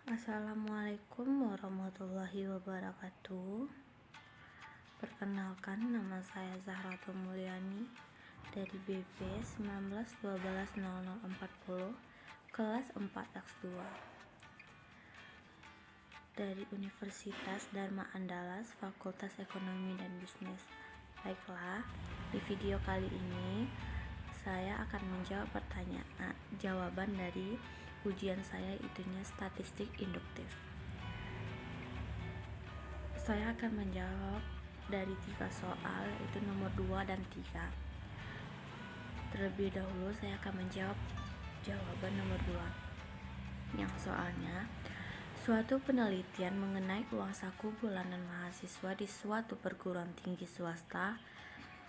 Assalamualaikum warahmatullahi wabarakatuh. Perkenalkan, nama saya Zahratul Mulyani dari BP 19120040 kelas 4X2 dari Universitas Dharma Andalas Fakultas Ekonomi dan Bisnis. Baiklah, di video kali ini saya akan menjawab jawaban dari ujian saya, itunya statistik induktif. Saya akan menjawab dari 3 soal, yaitu nomor 2 dan 3. Terlebih dahulu saya akan menjawab jawaban nomor 2. Yang soalnya, suatu penelitian mengenai uang saku bulanan mahasiswa di suatu perguruan tinggi swasta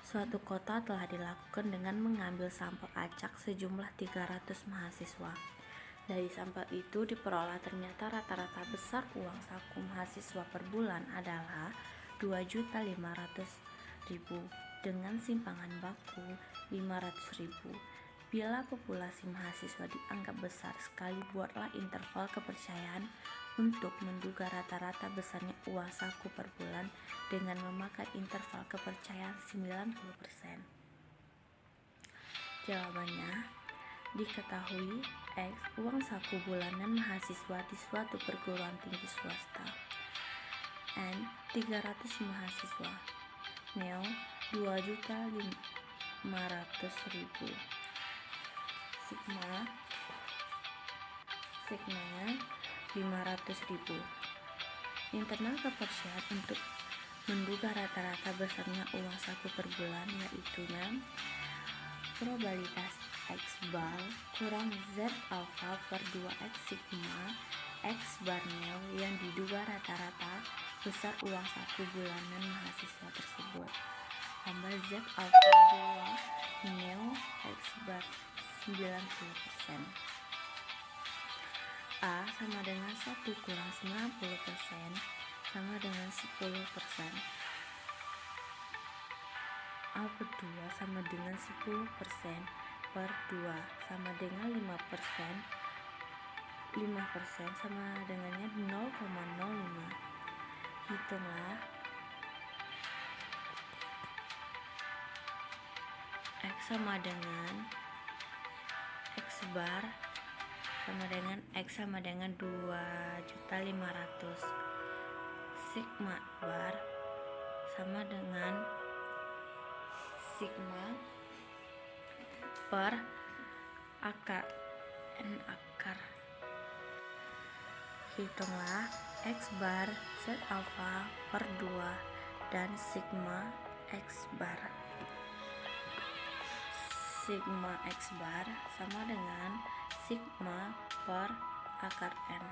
suatu kota telah dilakukan dengan mengambil sampel acak sejumlah 300 mahasiswa. Dari sampel itu diperoleh ternyata rata-rata besar uang saku mahasiswa per bulan adalah 2.500.000 dengan simpangan baku 500.000. Bila populasi mahasiswa dianggap besar sekali, buatlah interval kepercayaan untuk menduga rata-rata besarnya uang saku per bulan dengan memakai interval kepercayaan 90%. Jawabannya, diketahui X uang saku bulanan mahasiswa di suatu perguruan tinggi swasta, N 300 mahasiswa, Neo 2.500.000, Sigmanya 500.000. Internal kepercayaan untuk menduga rata-rata besarnya uang saku per bulan, yaitunya probabilitas X bar kurang Z alpha per 2X sigma X bar neo yang diduga rata-rata besar uang saku bulanan mahasiswa tersebut, tambah Z alpha 2 neo X bar 90%. A sama dengan 1 kurang 90% sama dengan 10%. A per 2 sama dengan 10% per 2 sama dengan 5%. 5% sama dengannya 0,05. Hitunglah. X sama dengan X bar sama dengan X sama dengan 2.500.000. Sigma bar sama dengan sigma per akar N akar. Hitunglah X bar Z alpha per 2 dan sigma X bar. Sigma X bar sama dengan sigma per akar N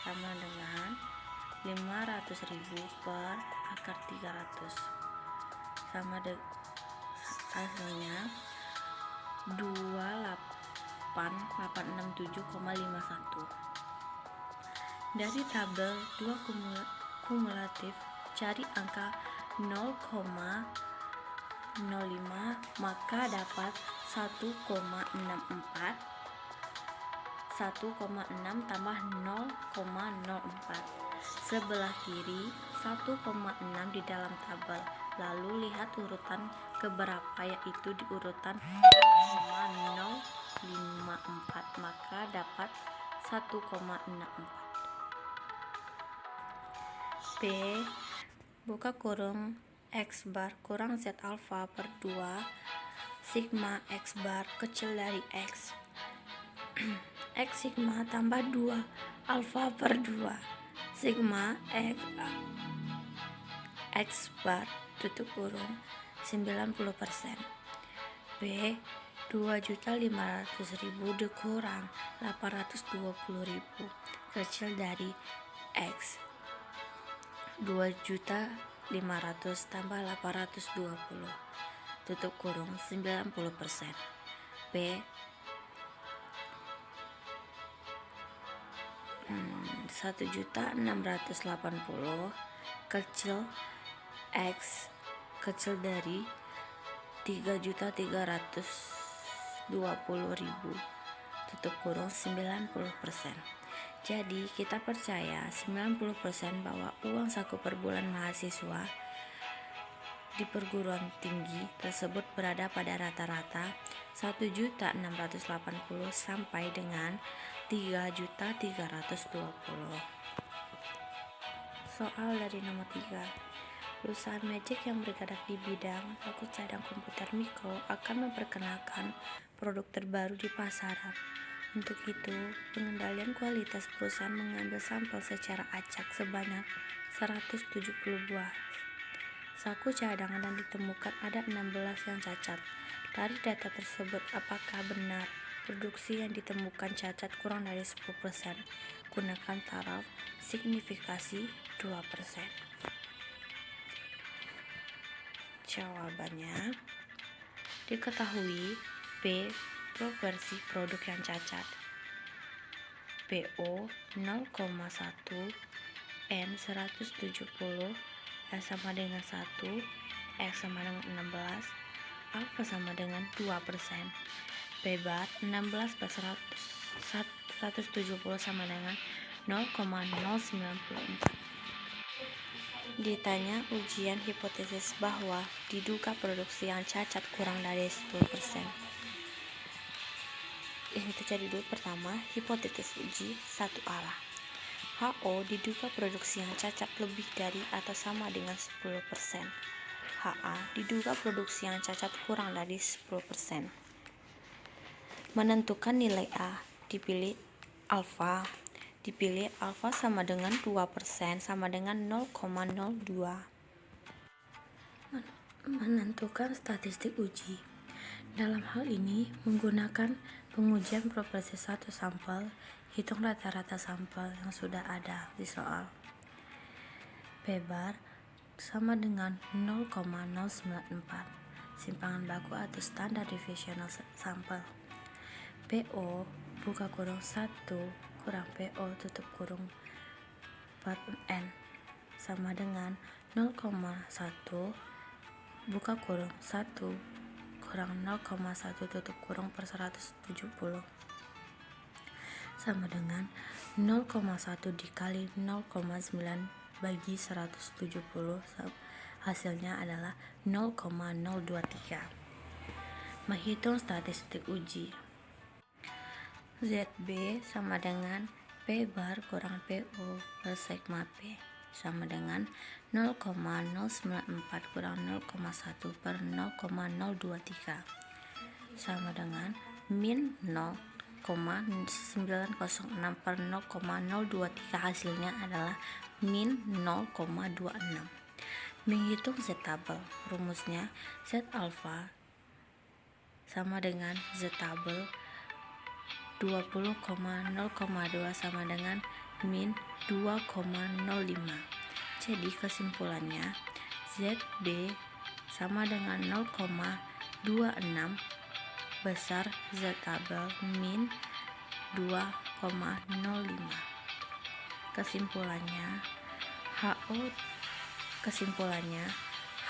sama dengan 500.000 per akar 300 sama hasilnya 28867,51. Dari tabel 2 kumulatif cari angka 0,05, maka dapat 1,64. 1,6 tambah 0,04. Sebelah kiri 1,6 di dalam tabel. Lalu lihat urutan keberapa, yaitu di urutan 0,054, maka dapat 1,64. P buka kurung X bar kurang Z alpha per 2 sigma X bar kecil dari X X sigma tambah 2 alpha per 2 sigma X bar tutup kurung 90%. B 2.500.000 dikurang 820.000 kecil dari X 2.500 tambah 820 tutup kurung 90%. B 1.680 kecil X kecil dari 3.320.000 tutup kurung 90%. Jadi kita percaya 90% bahwa uang saku per bulan mahasiswa di perguruan tinggi tersebut berada pada rata-rata 1.680 sampai dengan 3.320. Soal dari nomor 3. Perusahaan Magic yang bergerak di bidang saku cadang komputer mikro akan memperkenalkan produk terbaru di pasaran. Untuk itu, pengendalian kualitas perusahaan mengambil sampel secara acak sebanyak 170 buah saku cadangan dan ditemukan ada 16 yang cacat. Dari data tersebut, apakah benar produksi yang ditemukan cacat kurang dari 10%? Gunakan taraf signifikasi 2%. Jawabannya, diketahui P proporsi produk yang cacat. PO 0,1 N 170 X sama dengan 1, X sama dengan 16, alfa sama dengan 2%, P bar 16 per 170 sama dengan 0,094. Ditanya ujian hipotesis bahwa diduga produksi yang cacat kurang dari 10%. Yang kita cari dulu pertama, hipotesis uji satu arah. HO diduga produksi yang cacat lebih dari atau sama dengan 10%. HA diduga produksi yang cacat kurang dari 10%. Menentukan nilai A, dipilih alfa sama dengan 2% sama dengan 0,02. Menentukan statistik uji. Dalam hal ini menggunakan pengujian proporsi satu sampel, hitung rata-rata sampel yang sudah ada di soal. P bar sama dengan 0,094, simpangan baku atau standar deviational sampel. PO buka kurung 1 kurang PO tutup kurung per N sama dengan 0,1 buka kurung 1 kurang 0,1 tutup kurung per 170 sama dengan 0,1 dikali 0,9 bagi 170, hasilnya adalah 0,023. Menghitung statistik uji. ZB sama dengan P bar kurang PO per sigma P sama dengan 0,094 kurang 0,1 per 0,023 sama dengan min 0,906 per 0,023, hasilnya adalah min 0,26. Menghitung Z tabel, rumusnya Z alpha sama dengan Z tabel 20,0,2 sama dengan min 2,05. Jadi kesimpulannya ZB sama dengan 0,26 besar Z tabel min 2,05. Kesimpulannya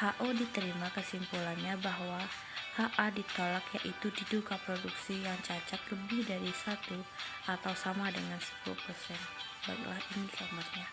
HO diterima kesimpulannya bahwa HA ditolak, yaitu diduga produksi yang cacat lebih dari 1 atau sama dengan 10%. Baiklah, ini gambarnya.